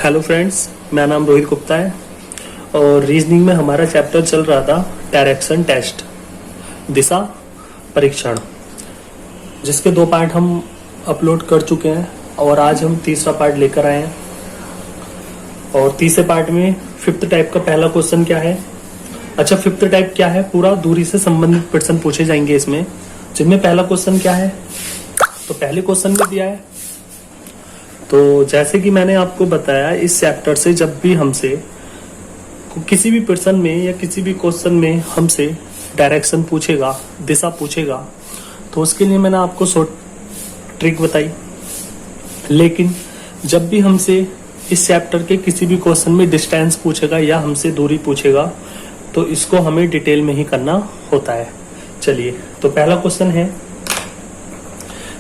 Hello friends, मेरा नाम रोहित गुप्ता है और रीजनिंग में हमारा चैप्टर चल रहा था डायरेक्शन टेस्ट, दिशा परीक्षण, जिसके 2 पार्ट हम अपलोड कर चुके हैं और आज हम तीसरा पार्ट लेकर आए हैं। और तीसरे पार्ट में 5th टाइप का पहला क्वेश्चन क्या है। अच्छा, 5th टाइप क्या है? पूरा दूरी से संबंधित प्रश्न पूछे जाएंगे इसमें, जिनमें पहला क्वेश्चन क्या है तो पहले क्वेश्चन में दिया है। तो जैसे कि मैंने आपको बताया, इस चैप्टर से जब भी हमसे किसी भी प्रश्न में या किसी भी क्वेश्चन में हमसे डायरेक्शन पूछेगा, दिशा पूछेगा, तो उसके लिए मैंने आपको शॉर्ट ट्रिक बताई। लेकिन जब भी हमसे इस चैप्टर के किसी भी क्वेश्चन में डिस्टेंस पूछेगा या हमसे दूरी पूछेगा, तो इसको हमें डिटेल में ही करना होता है। चलिए, तो पहला क्वेश्चन है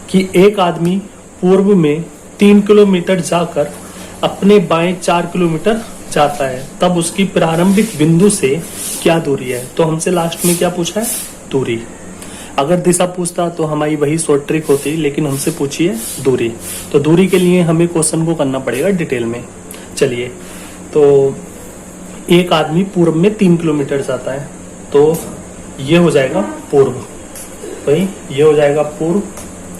कि एक आदमी पूर्व में 3 किलोमीटर जाकर अपने बाएं 4 किलोमीटर जाता है, तब उसकी प्रारंभिक बिंदु से क्या दूरी है। तो हमसे लास्ट में क्या पूछा है? दूरी। अगर दिशा पूछता तो हमारी वही शॉर्ट ट्रिक होती, लेकिन हमसे पूछी है दूरी। तो दूरी के लिए हमें क्वेश्चन को करना पड़ेगा डिटेल में। चलिए, तो एक आदमी पूर्व में 3 किलोमीटर जाता है, तो ये हो जाएगा पूर्व, भाई ये हो जाएगा पूर्व,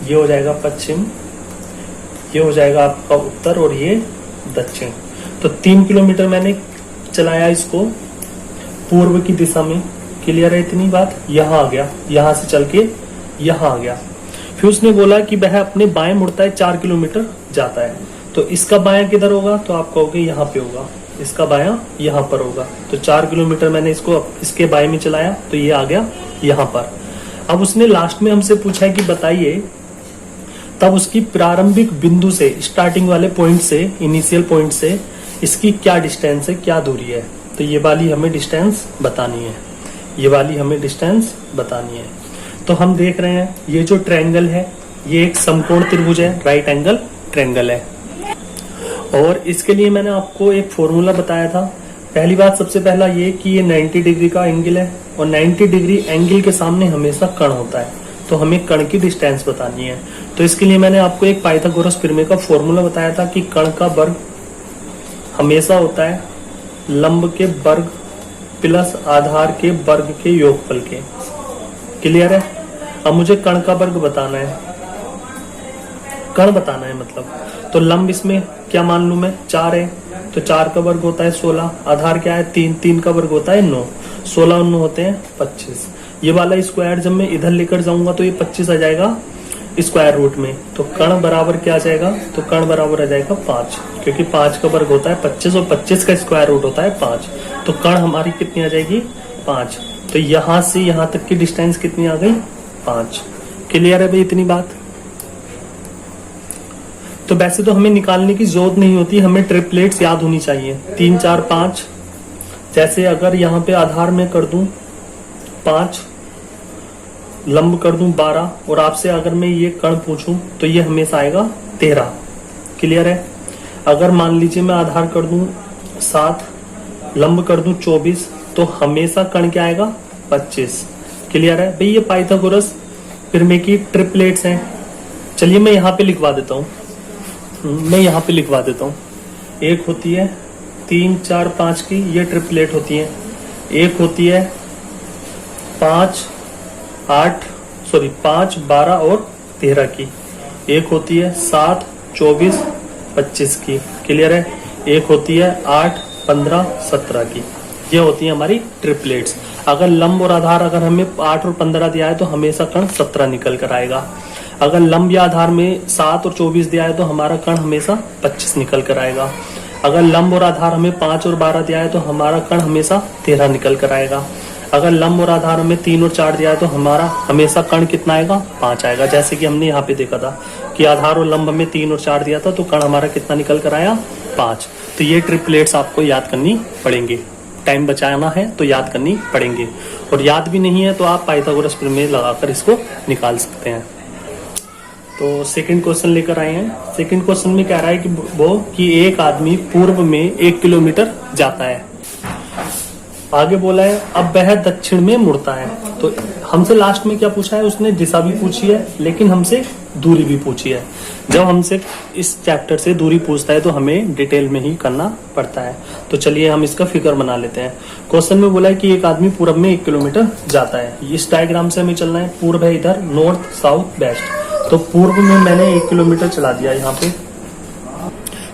ये हो जाएगा पश्चिम, ये हो जाएगा आपका उत्तर और ये दक्षिण। तो 3 किलोमीटर मैंने चलाया इसको पूर्व की दिशा में। क्लियर है इतनी बात? यहाँ आ गया, यहाँ से चल के यहाँ आ गया। फिर उसने बोला कि वह अपने बाएं मुड़ता है, 4 किलोमीटर जाता है, तो इसका बायां किधर होगा? तो आप कहोगे यहाँ पे होगा, इसका बायां यहाँ पर होगा। तो 4 किलोमीटर मैंने इसको इसके बाएं में चलाया, तो ये आ गया यहाँ पर। अब उसने लास्ट में हमसे पूछा है कि बताइए, तब उसकी प्रारंभिक बिंदु से, स्टार्टिंग वाले पॉइंट से, इनिशियल पॉइंट से इसकी क्या डिस्टेंस है, क्या दूरी है। तो ये वाली हमें डिस्टेंस बतानी है, ये वाली हमें डिस्टेंस बतानी है। तो हम देख रहे हैं ये जो ट्रायंगल है, ये एक समकोण त्रिभुज है, राइट एंगल ट्रायंगल है। और इसके लिए मैंने आपको एक फॉर्मूला बताया था। पहली बात, सबसे पहला ये कि ये 90 डिग्री का एंगल है और 90 डिग्री एंगल के सामने हमेशा कण होता है, तो हमें कण की डिस्टेंस बतानी है। तो इसके लिए मैंने आपको एक पाइथागोरस प्रमेय का फॉर्मूला बताया था कि कण का वर्ग हमेशा होता है लंब के वर्ग प्लस आधार के वर्ग के योगफल के। क्लियर है? अब मुझे कण का वर्ग बताना है, कण बताना है मतलब। तो लंब इसमें क्या मान लूं मैं? 4 है, तो 4 का वर्ग होता है 16, आधार क्या है 3, 3 का वर्ग होता है 9, 16 और 9 होते हैं 25। ये वाला स्क्वायर जब मैं इधर लेकर जाऊंगा तो ये 25 आ जाएगा स्क्वायर रूट में। तो कण बराबर क्या आ जाएगा? तो कण बराबर आ जाएगा 5, क्योंकि 5 का वर्ग होता है 25 और 25 का स्क्वायर रूट होता है 5। तो कण हमारी कितनी आ जाएगी? 5। तो यहां से यहां तक की डिस्टेंस कितनी आ गई? 5। क्लियर है भाई इतनी बात? तो वैसे तो हमें निकालने की जरूरत नहीं होती, हमें ट्रिपलेट्स याद होनी चाहिए, 3, 4, 5। जैसे अगर यहाँ पे आधार में कर दूं 5, लंब कर दूं 12, और आपसे अगर मैं ये कण पूछूं तो ये हमेशा आएगा 13। क्लियर है? अगर मान लीजिए मैं आधार कर दूं 7, लंब कर दूं 24, तो हमेशा कण क्या आएगा? 25। क्लियर है भाई? ये पाइथागोरस प्रमेय की ट्रिपलेट्स हैं। चलिए मैं यहाँ पे लिखवा देता हूँ, एक होती है 3, 4, 5 की, ये ट्रिपलेट होती है। एक होती है 5, 12 और 13 की। एक होती है 7, 24, 25 की। क्लियर है? एक होती है 8, 15, 17 की। ये होती है हमारी ट्रिपलेट्स। अगर लंब और आधार अगर हमें 8 और 15 दिया है तो हमेशा कण 17 निकल कर आएगा। अगर लंब या आधार में 7 और 24 दिया है तो हमारा कण हमेशा 25 निकल कर आएगा। अगर लंब और आधार हमें 5 और 12 दिया है तो हमारा कण हमेशा 13 निकल कर आएगा। अगर लंब और आधार हमें 3 और 4 दिया है तो हमारा हमेशा कण कितना आएगा? 5 आएगा। जैसे कि हमने यहाँ पे देखा था कि आधार और लंब में 3 और 4 दिया था, तो कण हमारा कितना निकल कर आया? 5। तो ये ट्रिपलेट्स आपको याद करनी पड़ेंगे, टाइम बचाना है तो याद करनी पड़ेंगे, और याद भी नहीं है तो आप पाइथागोरस प्रमेय लगाकर इसको निकाल सकते हैं। तो सेकंड क्वेश्चन लेकर आए हैं। सेकंड क्वेश्चन में कह रहा है कि एक आदमी पूर्व में 1 किलोमीटर जाता है। आगे बोला है अब वह दक्षिण में मुड़ता है। तो हमसे लास्ट में क्या पूछा है, उसने दिशा भी पूछी है लेकिन हमसे दूरी भी पूछी है। जब हमसे इस चैप्टर से दूरी पूछता है तो हमें डिटेल में ही करना पड़ता है। तो चलिए हम इसका फिगर बना लेते हैं। क्वेश्चन में बोला है कि एक आदमी पूरब में 1 किलोमीटर जाता है। इस डायग्राम से हमें चलना है, पूर्व है इधर, नॉर्थ साउथ वेस्ट। तो पूर्व में मैंने 1 किलोमीटर चला दिया यहाँ पे।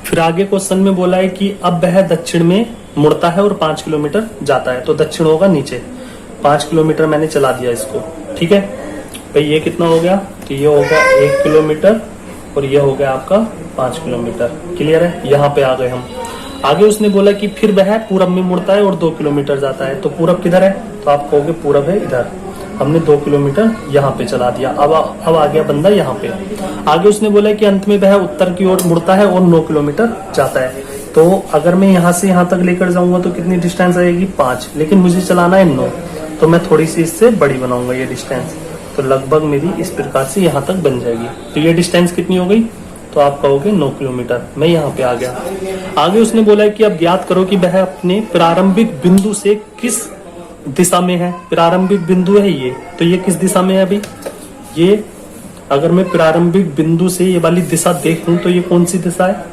फिर आगे क्वेश्चन में बोला है कि अब वह दक्षिण में मुड़ता है और 5 किलोमीटर जाता है। तो दक्षिण होगा नीचे, 5 किलोमीटर मैंने चला दिया इसको। ठीक है भाई, ये कितना हो गया, तो ये होगा 1 किलोमीटर और ये हो गया आपका 5 किलोमीटर। क्लियर है, यहाँ पे आ गए हम। आगे उसने बोला कि फिर वह पूरब में मुड़ता है और 2 किलोमीटर जाता है। तो पूरब किधर है, तो आप कहोगे पूरब है इधर। हमने 2 किलोमीटर यहाँ पे चला दिया। अब आ गया बंदा यहाँ पे। आगे उसने बोला कि अंत में वह उत्तर की ओर मुड़ता है और 9 किलोमीटर जाता है। तो अगर मैं यहाँ से यहाँ तक लेकर जाऊंगा तो कितनी डिस्टेंस आएगी, 5, लेकिन मुझे चलाना है 9, तो मैं थोड़ी सी इससे बड़ी बनाऊंगा ये डिस्टेंस। तो लगभग मेरी इस प्रकार से यहाँ तक बन जाएगी। तो ये डिस्टेंस कितनी हो गई, तो आप कहोगे 9 किलोमीटर। मैं यहाँ पे आ गया। आगे उसने बोला है कि अब ज्ञात करो कि वह अपने प्रारंभिक बिंदु से किस दिशा में है। प्रारंभिक बिंदु है ये, तो ये किस दिशा में है अभी, ये अगर मैं प्रारंभिक बिंदु से ये वाली दिशा देखूं तो ये कौन सी दिशा है,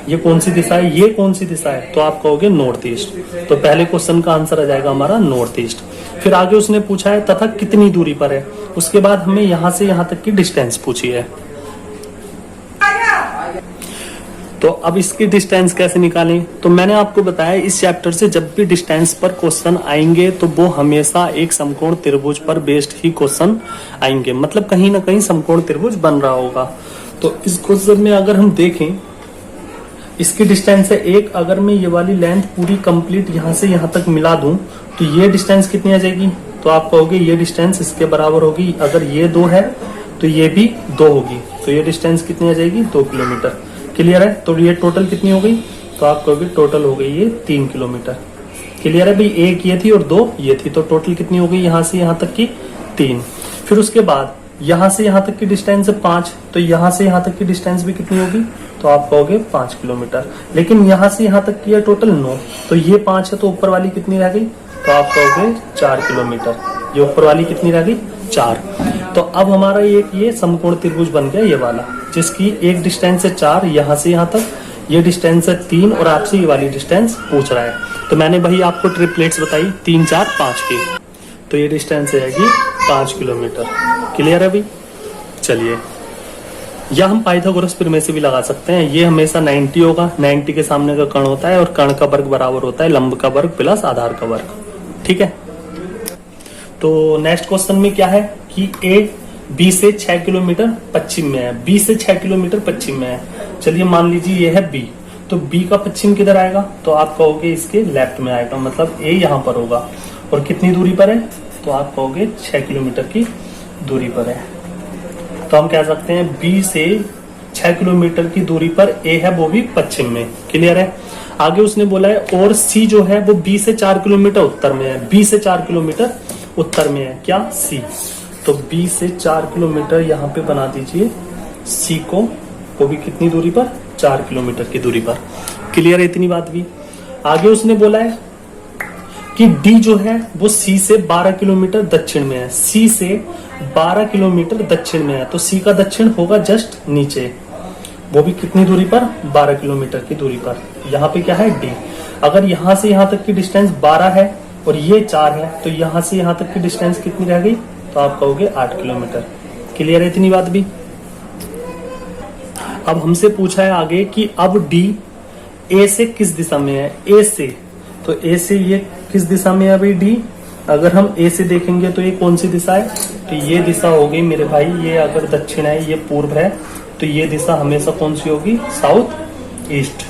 ये कौन सी दिशा है, ये कौन सी दिशा है, तो आप कहोगे नॉर्थ ईस्ट। तो पहले क्वेश्चन का आंसर आ जाएगा हमारा नॉर्थ ईस्ट। फिर आगे उसने पूछा है तथा कितनी दूरी पर है। उसके बाद हमें यहाँ से यहाँ तक की डिस्टेंस पूछी है। तो अब इसकी डिस्टेंस कैसे निकालें, तो मैंने आपको बताया इस चैप्टर से जब भी डिस्टेंस पर क्वेश्चन आएंगे तो वो हमेशा एक समकोण त्रिभुज पर बेस्ड ही क्वेश्चन आएंगे, मतलब कहीं ना कहीं समकोण त्रिभुज बन रहा होगा। तो इस क्वेश्चन में अगर हम देखें, इसकी डिस्टेंस है 1। अगर मैं ये वाली लेंथ पूरी कंप्लीट यहाँ से यहाँ तक मिला दूं तो ये डिस्टेंस कितनी आ जाएगी, तो आप कहोगे ये डिस्टेंस इसके बराबर होगी। अगर ये 2 है तो ये भी 2 होगी, तो ये डिस्टेंस कितनी आ जाएगी, 2 किलोमीटर। क्लियर है, तो ये टोटल कितनी हो गई, तो आप कहोगे टोटल हो गई ये 3 किलोमीटर। क्लियर है भाई, 1 ये थी और 2 ये थी, तो टोटल कितनी हो गई यहाँ से यहाँ तक की 3। फिर उसके बाद यहाँ से यहाँ तक की डिस्टेंस है 5, तो यहाँ से यहाँ तक की डिस्टेंस भी कितनी होगी, तो आप कहोगे 5 किलोमीटर। लेकिन यहाँ से यहाँ तक की है टोटल 9, तो ये 5 है तो ऊपर वाली कितनी रह गई, तो आप कहोगे 4 किलोमीटर। ये ऊपर वाली कितनी रह गई, 4। तो अब हमारा ये समकोण त्रिभुज बन गया ये वाला, जिसकी एक डिस्टेंस है 4 यहाँ से यहाँ तक, ये डिस्टेंस है 3 और आपसे ये वाली डिस्टेंस पूछ रहा है। तो मैंने भाई आपको ट्रिपलेट्स बताई 3, 4, 5 की, तो ये डिस्टेंस रहेगी 5 किलोमीटर। क्लियर है भाई, चलिए या हम पाइथागोरस प्रमेय से भी लगा सकते हैं। ये हमेशा 90 होगा, 90 के सामने का कर्ण होता है और कर्ण का वर्ग बराबर होता है लंब का वर्ग प्लस आधार का वर्ग। ठीक है, तो नेक्स्ट क्वेश्चन में क्या है कि ए बी से 6 किलोमीटर पश्चिम में है, बी से 6 किलोमीटर पश्चिम में है। चलिए मान लीजिए ये है बी, तो बी का पश्चिम किधर आएगा, तो आप कहोगे इसके लेफ्ट में आएगा, मतलब ए यहाँ पर होगा। और कितनी दूरी पर है, तो आप कहोगे 6 किलोमीटर की दूरी पर है। तो हम कह सकते हैं बी से 6 किलोमीटर की दूरी पर ए है, वो भी पश्चिम में। क्लियर है, आगे उसने बोला है और सी जो है वो बी से 4 किलोमीटर उत्तर में है, बी से 4 किलोमीटर उत्तर में है क्या, सी। तो बी से 4 किलोमीटर यहाँ पे बना दीजिए सी को, वो भी कितनी दूरी पर, 4 किलोमीटर की दूरी पर। क्लियर है इतनी बात भी। आगे उसने बोला है कि डी जो है वो सी से 12 किलोमीटर दक्षिण में है, सी से 12 किलोमीटर दक्षिण में है, तो सी का दक्षिण होगा जस्ट नीचे, वो भी कितनी दूरी पर, 12 किलोमीटर की दूरी पर। यहाँ पे क्या है डी। अगर यहाँ से यहाँ तक की डिस्टेंस 12 है और ये 4 है, तो यहाँ से यहाँ तक की डिस्टेंस कितनी रह गई, तो आप कहोगे 8 किलोमीटर। क्लियर है इतनी बात भी। अब हमसे पूछा है आगे कि अब डी ए से किस दिशा में है, ए से, तो ए से ये किस दिशा में है अभी डी। अगर हम ए से देखेंगे तो ये कौन सी दिशा है, तो ये दिशा हो गई मेरे भाई, ये अगर दक्षिण है ये पूर्व है, तो ये दिशा हमेशा कौन सी होगी, साउथ ईस्ट।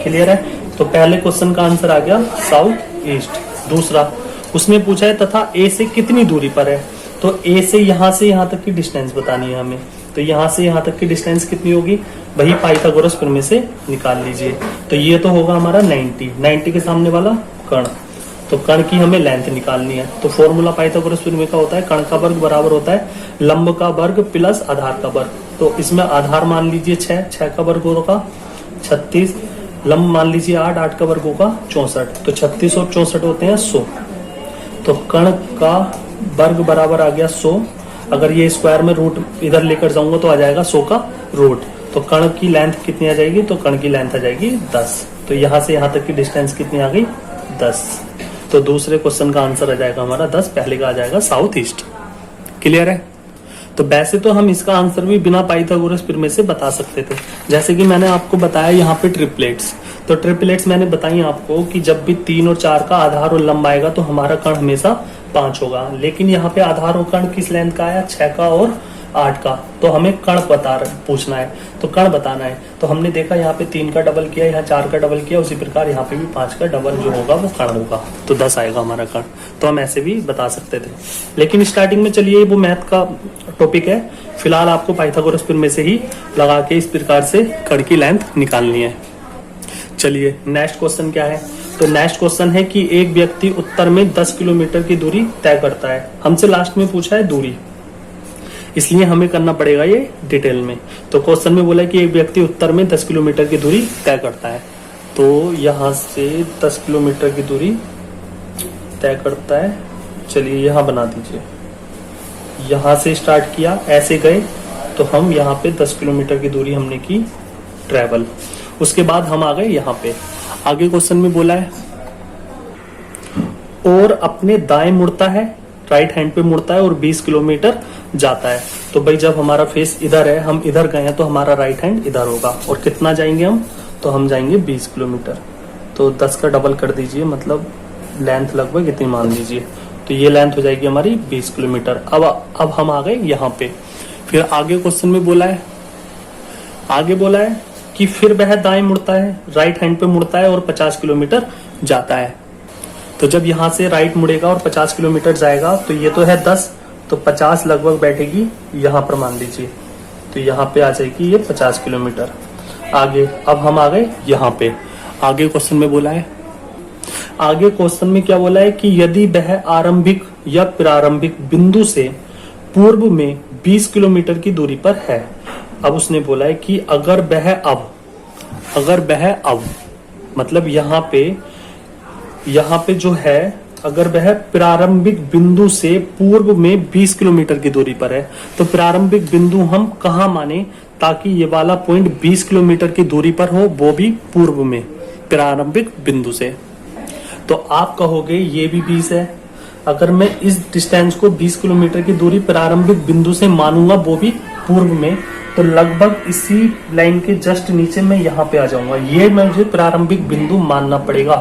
क्लियर है, तो पहले क्वेश्चन का आंसर आ गया साउथ ईस्ट। दूसरा उसने पूछा है तथा ए से कितनी दूरी पर है, तो ए से यहाँ तक की डिस्टेंस बतानी है हमें, तो यहाँ से यहाँ तक की डिस्टेंस कितनी होगी, वही पाइथागोरस प्रमेय से निकाल लीजिए। तो ये तो होगा हमारा 90 के सामने वाला कर्ण, तो कर्ण की हमें लेंथ निकालनी है। तो फॉर्मूला पाइथागोरस प्रमेय का होता है कर्ण का वर्ग बराबर होता है लंब का वर्ग प्लस आधार का वर्ग। तो इसमें आधार मान लीजिए 6 का वर्ग होगा 36, लंब मान लीजिए 8 का वर्ग होगा 64, तो 36 और 64 होते हैं 100। तो कर्ण का वर्ग बराबर आ गया 100। अगर ये स्क्वायर में रूट इधर लेकर जाऊंगा तो आ जाएगा 100 का रूट। तो कर्ण की लेंथ कितनी आ जाएगी, तो कर्ण की लेंथ आ जाएगी 10। तो यहां से यहां तक की डिस्टेंस कितनी आ गई, 10। तो दूसरे क्वेश्चन का आंसर आ जाएगा हमारा 10, पहले का आ जाएगा साउथ ईस्ट। क्लियर है। तो वैसे तो हम इसका आंसर भी बिना पाइथागोरस प्रमेय से बता सकते थे। जैसे कि मैंने आपको बताया यहाँ पे ट्रिपलेट्स, तो ट्रिपलेट्स मैंने बताई आपको कि जब भी 3 और 4 का आधार और लंब आएगा तो हमारा कर्ण हमेशा 5 होगा। लेकिन यहाँ पे आधार और कर्ण किस लेंथ का आया, 6 का और 8 का। तो हमें कर्ण पूछना है, तो कर्ण बताना है। तो हमने देखा यहाँ पे 3 का डबल किया, यहाँ 4 का डबल किया, उसी प्रकार यहाँ पे भी 5 का डबल जो होगा वो कर्ण होगा, तो 10 आएगा हमारा कर्ण। तो हम ऐसे भी बता सकते थे। लेकिन स्टार्टिंग में चलिए वो मैथ का टॉपिक है, फिलहाल आपको पाइथागोरस प्रमेय से ही लगा के इस प्रकार से कर्ण की लेंथ निकालनी है। चलिए नेक्स्ट क्वेश्चन क्या है, तो नेक्स्ट क्वेश्चन है कि एक व्यक्ति उत्तर में 10 किलोमीटर की दूरी तय करता है। हमसे लास्ट में पूछा है दूरी, इसलिए हमें करना पड़ेगा ये डिटेल में। तो क्वेश्चन में बोला है कि एक व्यक्ति उत्तर में 10 किलोमीटर की दूरी तय करता है। तो यहां से 10 किलोमीटर की दूरी तय करता है। चलिए यहां बना दीजिए, यहां से स्टार्ट किया, ऐसे गए तो हम यहाँ पे 10 किलोमीटर की दूरी हमने की ट्रेवल। उसके बाद हम आ गए यहाँ पे। आगे क्वेश्चन में बोला है और अपने दाएं मुड़ता है, राइट हैंड पे मुड़ता है और 20 किलोमीटर जाता है। तो भाई जब हमारा फेस इधर है, हम इधर गए हैं तो हमारा राइट हैंड इधर होगा। और कितना जाएंगे हम, तो हम जाएंगे 20 किलोमीटर। तो 10 का डबल कर दीजिए, मतलब लेंथ लगभग इतनी मान लीजिए। तो ये लेंथ हो जाएगी हमारी 20 किलोमीटर। अब हम आ गए यहाँ पे। फिर आगे क्वेश्चन में बोला है, आगे बोला है कि फिर वह दाएं मुड़ता है, राइट हैंड पे मुड़ता है और 50 किलोमीटर जाता है। तो जब यहाँ से राइट मुड़ेगा और 50 किलोमीटर जाएगा, तो ये तो है 10, तो 50 लगभग बैठेगी यहाँ पर मान लीजिए। तो यहाँ पे आ जाएगी ये 50 किलोमीटर। आगे अब हम आ गए यहाँ पे। आगे क्वेश्चन में बोला है, आगे क्वेश्चन में क्या बोला है कि यदि वह आरंभिक या प्रारंभिक बिंदु से पूर्व में 20 किलोमीटर की दूरी पर है। अब उसने बोला है कि अगर वह अब मतलब यहाँ पे जो है, अगर वह प्रारंभिक बिंदु से पूर्व में 20 किलोमीटर की दूरी पर है, तो प्रारंभिक बिंदु हम कहाँ माने ताकि ये वाला पॉइंट 20 किलोमीटर की दूरी पर हो, वो भी पूर्व में प्रारंभिक बिंदु से। तो आप कहोगे ये भी 20 है, अगर मैं इस डिस्टेंस को 20 किलोमीटर की दूरी प्रारंभिक बिंदु से मानूंगा, वो भी पूर्व में, तो लगभग इसी लाइन के जस्ट नीचे मैं यहाँ पे आ जाऊंगा। ये मुझे प्रारंभिक बिंदु मानना पड़ेगा,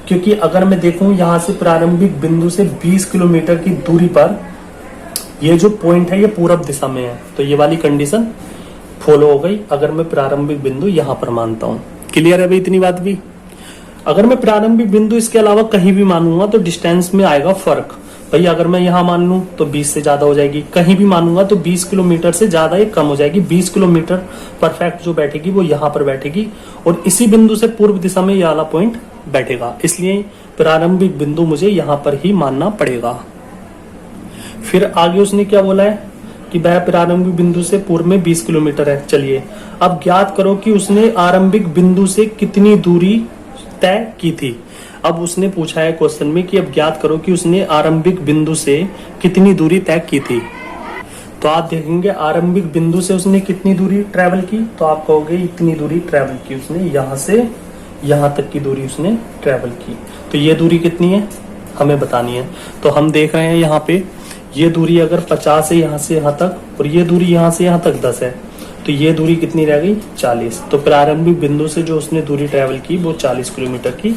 क्योंकि अगर मैं देखूं यहाँ से प्रारंभिक बिंदु से 20 किलोमीटर की दूरी पर ये जो पॉइंट है ये पूरब दिशा में है, तो ये वाली कंडीशन फॉलो हो गई अगर मैं प्रारंभिक बिंदु यहाँ पर मानता हूँ। क्लियर है भाई इतनी बात भी। अगर मैं प्रारंभिक बिंदु इसके अलावा कहीं भी मानूंगा तो डिस्टेंस में आएगा फर्क। भाई अगर मैं यहाँ मान लूं तो 20 से ज्यादा हो जाएगी, कहीं भी मानूंगा तो 20 किलोमीटर से ज्यादा ये कम हो जाएगी। 20 किलोमीटर परफेक्ट जो बैठेगी वो यहाँ पर बैठेगी और इसी बिंदु से पूर्व दिशा में ये वाला पॉइंट बैठेगा, इसलिए प्रारंभिक बिंदु मुझे यहाँ पर ही मानना पड़ेगा। फिर आगे उसने क्या बोला है कि वह प्रारंभिक बिंदु से पूर्व में 20 किलोमीटर है। चलिए अब ज्ञात करो कि उसने आरंभिक बिंदु से कितनी दूरी तय की थी। अब उसने पूछा है क्वेश्चन में कि अब ज्ञात करो कि उसने आरंभिक बिंदु से कितनी दूरी तय की थी। तो आप देखेंगे आरंभिक बिंदु से उसने कितनी दूरी ट्रेवल की, तो आप कहोगे इतनी दूरी ट्रेवल की उसने, यहाँ से यहाँ तक की दूरी उसने ट्रेवल की। तो ये दूरी कितनी है हमें बतानी है। तो हम देख रहे हैं यहाँ पे ये दूरी अगर 50 है यहाँ से यहाँ तक और ये दूरी यहाँ से यहाँ तक 10 है, तो ये दूरी कितनी रह गई 40। तो प्रारंभिक बिंदु से जो उसने दूरी ट्रेवल की वो 40 किलोमीटर की।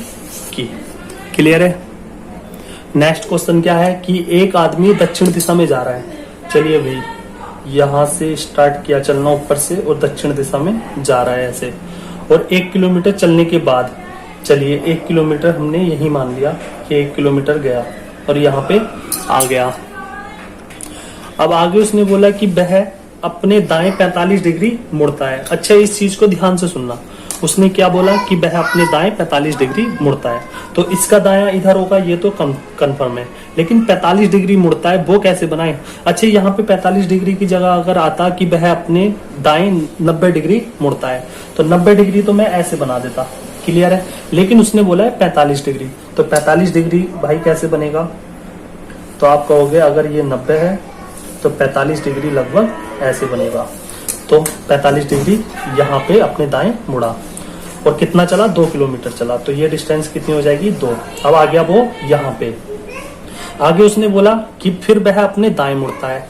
क्लियर है। नेक्स्ट क्वेश्चन क्या है कि एक आदमी दक्षिण दिशा में जा रहा है। चलिए भाई यहाँ से स्टार्ट किया चलना ऊपर से और दक्षिण दिशा में जा रहा है ऐसे, और 1 किलोमीटर चलने के बाद, चलिए 1 किलोमीटर हमने यही मान लिया कि 1 किलोमीटर गया और यहाँ पे आ गया। अब आगे उसने बोला कि वह अपने दाएं 45 डिग्री मुड़ता है। अच्छा इस चीज को ध्यान से सुनना, उसने क्या बोला कि वह अपने दाएं 45 डिग्री मुड़ता है, तो इसका दायां इधर होगा ये तो कंफर्म है, लेकिन 45 डिग्री मुड़ता है वो कैसे बनाए। अच्छा यहाँ पे 45 डिग्री की जगह अगर आता कि वह अपने दाएं 90 डिग्री मुड़ता है, तो 90 डिग्री तो मैं ऐसे बना देता। क्लियर है। लेकिन उसने बोला है 45 डिग्री, तो 45 डिग्री भाई कैसे बनेगा, तो आप कहोगे अगर ये 90 है तो 45 डिग्री लगभग ऐसे बनेगा। तो 45 डिग्री यहाँ पे अपने दाएं मुड़ा और कितना चला, 2 किलोमीटर चला। तो ये डिस्टेंस कितनी हो जाएगी, 2। अब आ गया वो यहाँ पे। आगे उसने बोला कि फिर वह अपने दाएं मुड़ता है,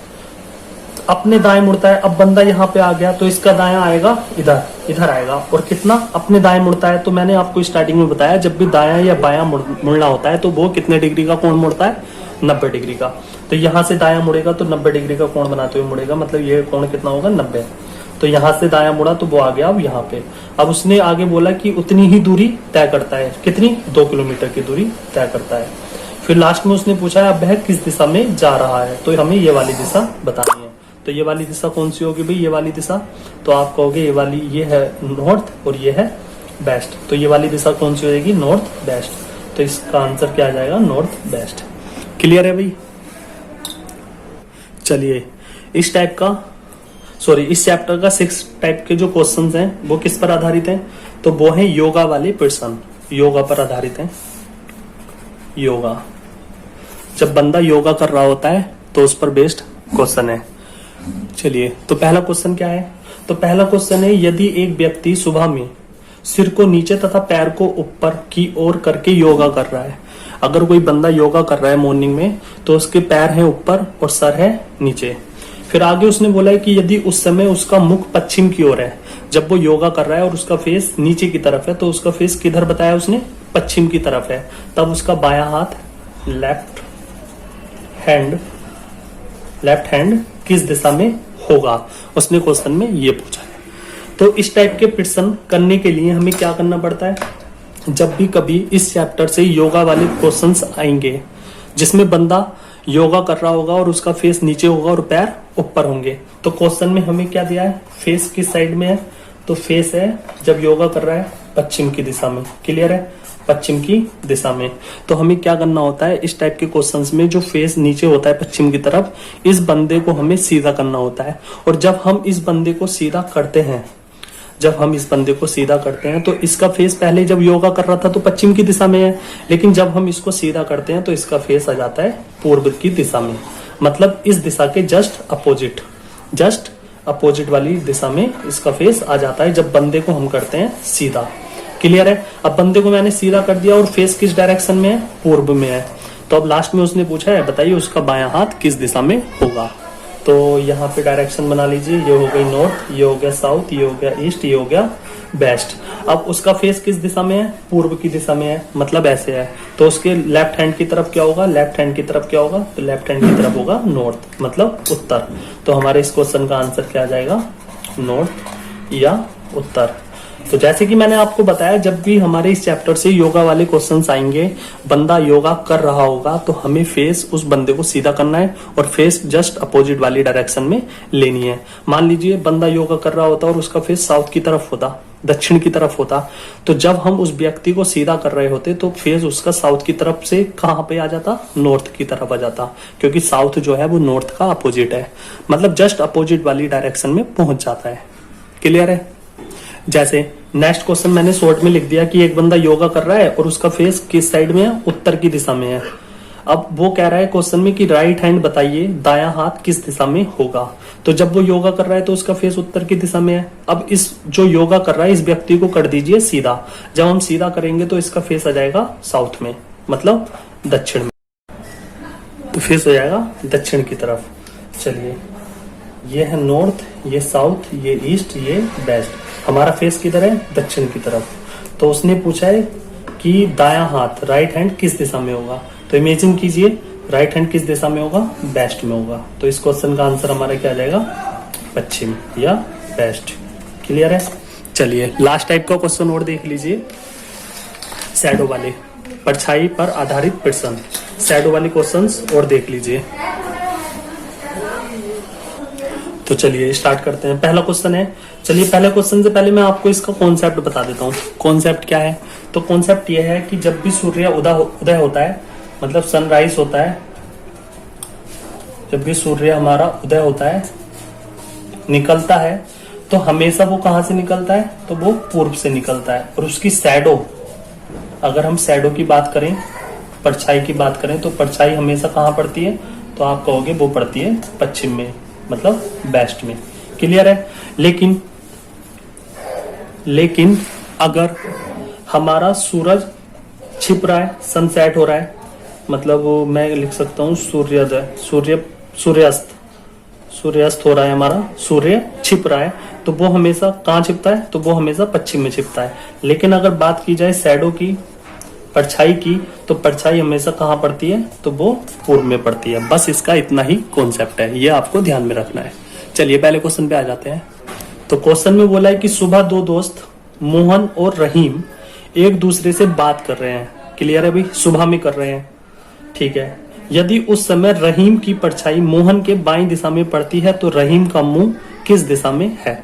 अपने दाएं मुड़ता है। अब बंदा यहाँ पे आ गया तो इसका दायां आएगा इधर, इधर आएगा। और कितना, अपने दाएं मुड़ता है। तो मैंने आपको स्टार्टिंग में बताया जब भी दायां या बायां मुड़ना होता है तो वो कितने डिग्री का कोण मुड़ता है, 90 डिग्री का। तो यहाँ से दायां मुड़ेगा तो 90 डिग्री का कोण बनाते हुए मुड़ेगा, मतलब ये कोण कितना होगा, 90। तो यहाँ से दायां मुड़ा तो वो आ गया अब यहाँ पे। अब उसने आगे बोला कि उतनी ही दूरी तय करता है, कितनी, 2 किलोमीटर की दूरी तय करता है। फिर लास्ट में उसने पूछा अब वह किस दिशा में जा रहा है, तो हमें ये वाली दिशा बतानी है। तो ये वाली दिशा कौन सी होगी भाई, ये वाली दिशा। तो आप कहोगे ये वाली, ये है नॉर्थ और ये है वेस्ट। तो ये वाली दिशा कौन सी हो जाएगी, नॉर्थ वेस्ट। तो इसका आंसर क्या आ जाएगा, नॉर्थ वेस्ट। क्लियर है भाई। चलिए इस टाइप का, सॉरी इस चैप्टर का 6 टाइप के जो क्वेश्चंस हैं वो किस पर आधारित हैं, तो वो है योगा वाले प्रश्न, योगा पर आधारित हैं। योगा, जब बंदा योगा कर रहा होता है तो उस पर बेस्ड क्वेश्चन है। चलिए तो पहला क्वेश्चन क्या है, तो पहला क्वेश्चन है यदि एक व्यक्ति सुबह में सिर को नीचे तथा पैर को ऊपर की ओर करके योगा कर रहा है। अगर कोई बंदा योगा कर रहा है मॉर्निंग में तो उसके पैर हैं ऊपर और सर है नीचे। फिर आगे उसने बोला है कि यदि उस समय उसका मुख पश्चिम की ओर है, जब वो योगा कर रहा है और उसका फेस नीचे की तरफ है, तो उसका फेस किधर बताया उसने, पश्चिम की तरफ है, तब उसका बायां हाथ लेफ्ट हैंड किस दिशा में होगा, उसने क्वेश्चन में ये पूछा है। तो इस टाइप के प्रश्न करने के लिए हमें क्या करना पड़ता है, जब भी कभी इस चैप्टर से योगा वाले क्वेश्चंस आएंगे जिसमें बंदा योगा कर रहा होगा और उसका फेस नीचे होगा और पैर ऊपर होंगे, तो क्वेश्चन में हमें क्या दिया है, फेस किस साइड में है, तो फेस है जब योगा कर रहा है पश्चिम की दिशा में। क्लियर है, पश्चिम की दिशा में। तो हमें क्या करना होता है, इस टाइप के क्वेश्चंस में जो फेस नीचे होता है पश्चिम की तरफ, इस बंदे को हमें सीधा करना होता है। और जब हम इस बंदे को सीधा करते हैं, तो इसका फेस पहले जब योगा कर रहा था तो पश्चिम की दिशा में है, लेकिन जब हम इसको सीधा करते हैं तो इसका फेस आ जाता है पूर्व की दिशा में, मतलब इस दिशा के जस्ट अपोजिट वाली दिशा में इसका फेस आ जाता है जब बंदे को हम करते हैं सीधा। क्लियर है। अब बंदे को मैंने सीधा कर दिया और फेस किस डायरेक्शन में है, पूर्व में है। तो अब लास्ट में उसने पूछा है बताइए उसका बायां हाथ किस दिशा में होगा। तो यहाँ पे डायरेक्शन बना लीजिए, ये हो गई नॉर्थ, ये हो गया साउथ, ये हो गया ईस्ट, ये हो गया वेस्ट। अब उसका फेस किस दिशा में है, पूर्व की दिशा में है, मतलब ऐसे है। तो उसके लेफ्ट हैंड की तरफ क्या होगा, तो लेफ्ट हैंड की तरफ होगा नॉर्थ, मतलब उत्तर। तो हमारे इस क्वेश्चन का आंसर क्या आ जाएगा, नॉर्थ या उत्तर। तो जैसे कि मैंने आपको बताया जब भी हमारे इस चैप्टर से योगा वाले क्वेश्चंस आएंगे, बंदा योगा कर रहा होगा तो हमें फेस उस बंदे को सीधा करना है और फेस जस्ट अपोजिट वाली डायरेक्शन में लेनी है। मान लीजिए बंदा योगा कर रहा होता और उसका फेस साउथ की तरफ होता, दक्षिण की तरफ होता, तो जब हम उस व्यक्ति को सीधा कर रहे होते तो फेस उसका साउथ की तरफ से कहां पे आ जाता, नॉर्थ की तरफ आ जाता, क्योंकि साउथ जो है वो नॉर्थ का अपोजिट है, मतलब जस्ट अपोजिट वाली डायरेक्शन में पहुंच जाता है। क्लियर है। जैसे नेक्स्ट क्वेश्चन मैंने शॉर्ट में लिख दिया कि एक बंदा योगा कर रहा है और उसका फेस किस साइड में है, उत्तर की दिशा में है। अब वो कह रहा है क्वेश्चन में कि राइट हैंड बताइए दायां हाथ किस दिशा में होगा। तो जब वो योगा कर रहा है तो उसका फेस उत्तर की दिशा में है। अब इस जो योगा कर रहा है इस व्यक्ति को कर दीजिए सीधा। जब हम सीधा करेंगे तो इसका फेस आ जाएगा साउथ में, मतलब दक्षिण में, तो फेस हो जाएगा दक्षिण की तरफ। चलिए ये है नॉर्थ, ये साउथ, ये ईस्ट, ये वेस्ट। हमारा फेस किधर है, दक्षिण की तरफ। तो उसने पूछा है कि दायां हाथ, राइट हैंड किस दिशा में होगा। तो इमेजिन कीजिए राइट हैंड किस दिशा में होगा, वेस्ट में होगा। तो इस क्वेश्चन का आंसर हमारा क्या आ जाएगा, पश्चिम या वेस्ट। क्लियर है। चलिए लास्ट टाइप का क्वेश्चन और देख लीजिए, शैडो वाले, परछाई पर आधारित प्रश्न। शैडो वाले क्वेश्चंस और देख लीजिए। तो चलिए स्टार्ट करते हैं। पहला क्वेश्चन है, चलिए पहले क्वेश्चन से पहले मैं आपको इसका कॉन्सेप्ट बता देता हूँ। कॉन्सेप्ट क्या है, तो कॉन्सेप्ट ये है कि जब भी सूर्य उदय होता है, मतलब सनराइज होता है, जब भी सूर्य हमारा उदय होता है, निकलता है, तो हमेशा वो कहां से निकलता है, तो वो पूर्व से निकलता है। और उसकी शैडो, अगर हम शैडो की बात करें परछाई की बात करें तो परछाई हमेशा कहाँ पड़ती है, तो आप कहोगे वो पड़ती है पश्चिम में, मतलब वेस्ट में। क्लियर है। लेकिन अगर हमारा सूरज छिप रहा है, सनसेट हो रहा है, मतलब वो मैं लिख सकता हूँ सूर्यास्त हो रहा है, हमारा सूर्य छिप रहा है, तो वो हमेशा कहाँ छिपता है, तो वो हमेशा पश्चिम में छिपता है। लेकिन अगर बात की जाए शैडो की, परछाई की, तो परछाई हमेशा कहाँ पड़ती है, तो वो पूर्व में पड़ती है। बस इसका इतना ही कॉन्सेप्ट है, ये आपको ध्यान में रखना है। चलिए पहले क्वेश्चन पे आ जाते हैं। तो क्वेश्चन में बोला है कि सुबह दो दोस्त मोहन और रहीम एक दूसरे से बात कर रहे हैं। क्लियर है भाई, सुबह में कर रहे हैं, ठीक है। यदि उस समय रहीम की परछाई मोहन के बाईं दिशा में पड़ती है तो रहीम का मुंह किस दिशा में है।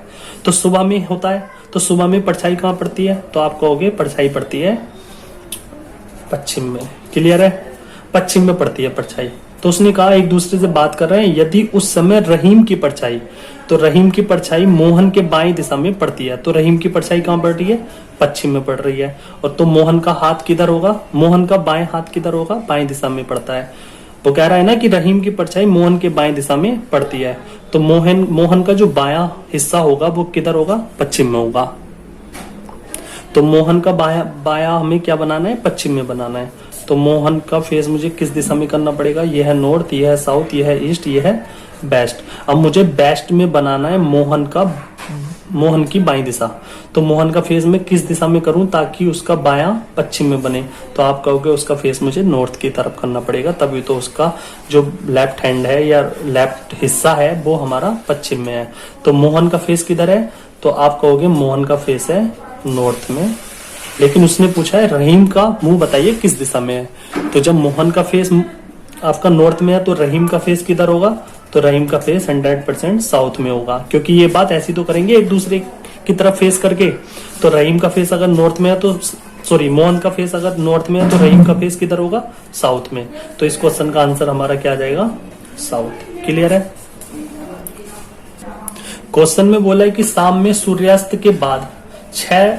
तो सुबह में होता है, तो सुबह में परछाई कहाँ पड़ती है, तो आप कहोगे परछाई पड़ती है पश्चिम में। क्लियर है, पश्चिम में पड़ती है परछाई। तो उसने कहा एक दूसरे से बात कर रहे हैं, यदि उस समय रहीम की परछाई, तो रहीम की परछाई मोहन के बाईं दिशा में पड़ती है, तो रहीम की परछाई कहाँ पड़ रही है, पश्चिम में पड़ रही है। और तो मोहन का हाथ किधर होगा, मोहन का बाएं हाथ किधर होगा, बाएं दिशा में पड़ता है। वो कह रहा है ना कि रहीम की परछाई मोहन के बाएं दिशा में पड़ती है, तो मोहन का जो बायां हिस्सा होगा वो किधर होगा, पश्चिम में होगा। तो मोहन का बाया हमें क्या बनाना है, पश्चिम में बनाना है। तो मोहन का फेस मुझे किस दिशा में करना पड़ेगा, यह है नॉर्थ, यह है साउथ, यह है ईस्ट, यह है वेस्ट। अब मुझे वेस्ट में बनाना है मोहन की बाईं दिशा। तो मोहन का फेस मैं किस दिशा में करूं ताकि उसका बायां पश्चिम में बने, तो आप कहोगे उसका फेस मुझे नॉर्थ की तरफ करना पड़ेगा, तभी तो उसका जो लेफ्ट हैंड है या लेफ्ट हिस्सा है वो हमारा पश्चिम में है। तो मोहन का फेस किधर है, तो आप कहोगे मोहन का फेस है नॉर्थ में। लेकिन उसने पूछा है रहीम का मुंह बताइए किस दिशा में है, तो जब मोहन का फेस आपका नॉर्थ में है तो रहीम का फेस किधर होगा, तो रहीम का फेस 100% साउथ में होगा। क्योंकि ये बात ऐसी तो करेंगे एक दूसरे की तरफ फेस करके, तो रहीम का फेस अगर नॉर्थ में है तो मोहन का फेस अगर नॉर्थ में है तो रहीम का फेस किधर होगा, साउथ में। तो इस क्वेश्चन का आंसर हमारा क्या आ जाएगा, साउथ। क्लियर है। क्वेश्चन में बोला है कि शाम में सूर्यास्त के बाद 6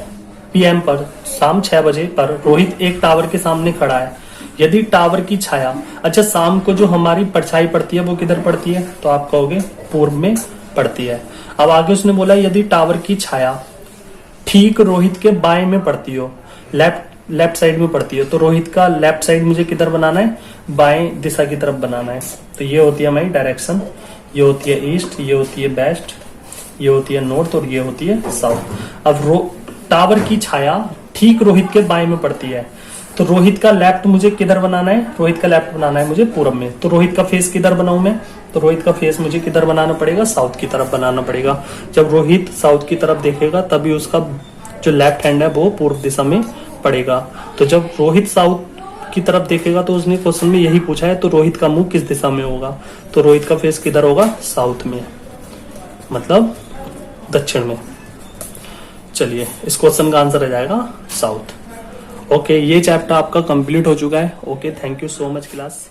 PM पर, शाम 6 बजे पर रोहित एक टावर के सामने खड़ा है। यदि टावर की छाया, अच्छा शाम को जो हमारी परछाई पड़ती है वो किधर पड़ती है, तो आप कहोगे पूर्व में पड़ती है। अब आगे उसने बोला यदि टावर की छाया ठीक रोहित के बाएं में पड़ती हो, लेफ्ट साइड में पड़ती है, तो रोहित का लेफ्ट साइड मुझे किधर बनाना है, बाएं दिशा की तरफ बनाना है। तो ये होती है हमारी डायरेक्शन, ये होती है ईस्ट, ये होती है वेस्ट, ये होती है नॉर्थ और ये होती है साउथ। अब टावर की छाया ठीक रोहित के बाएं में पड़ती है, तो रोहित का लेफ्ट मुझे किधर बनाना है, रोहित का लेफ्ट बनाना है मुझे पूरब में। तो रोहित का फेस किधर बनाऊं मैं, तो रोहित का फेस मुझे किधर बनाना पड़ेगा, साउथ की तरफ बनाना पड़ेगा। जब रोहित साउथ की तरफ देखेगा तभी उसका जो लेफ्ट हैंड है वो पूर्व दिशा में पड़ेगा। तो जब रोहित साउथ की तरफ देखेगा तो उसने क्वेश्चन में यही पूछा है, तो रोहित का मुंह किस दिशा में होगा, तो रोहित का फेस किधर होगा, साउथ में, मतलब दक्षिण में। चलिए इस क्वेश्चन का आंसर आ जाएगा साउथ। ओके, ये चैप्टर आपका कंप्लीट हो चुका है। Okay, thank you so much class.